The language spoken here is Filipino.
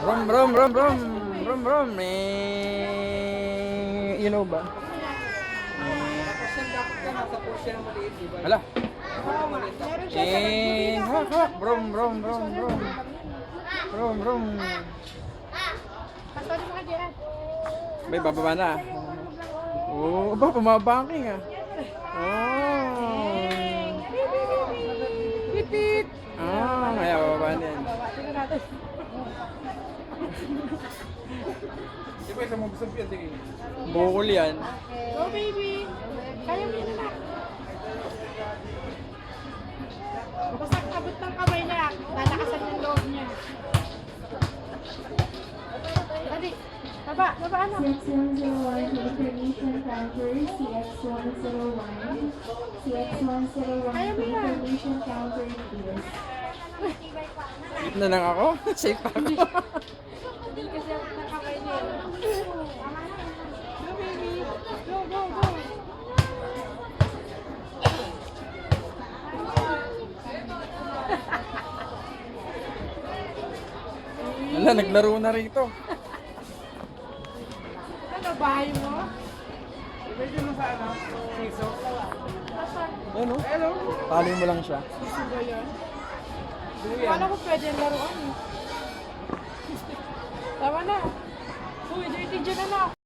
Brum, brum, brum, brum. Brum, brum. Eh, ilaw ba? Hala. Meron siya sa Eh, hawak, hawak. Brum, brum, brum, brum. Brum, brum. Pasok mo ka dyan. May bababa na. Oh, ba, pumabanking ah. Oh. Pipit! Ah, kaya bababa din. Tingnan natin. Di ba isang mabusog yan? Sige. Bukol yan. Go baby! Kaya mo yun na. Basta abot ng kamay niya, lalakasan yung loob niya. Dali, baba, baba ano? CX101 to the Phoenician counter, CX101. CX101 to the Phoenician counter, please. Wait na lang ako. Safe ako. Hindi kasi abot ng kamay niya. Go baby! Go, go, go! Wala, naglaro na rito. Ano, bahay mo? Pwede mo sa ano? Siso? Ano? Hello? Tali mo lang siya. Gusto ba yun? Duyan. Paano ko pwede yung laruan eh? Tama na. Uy, dirty dyan na.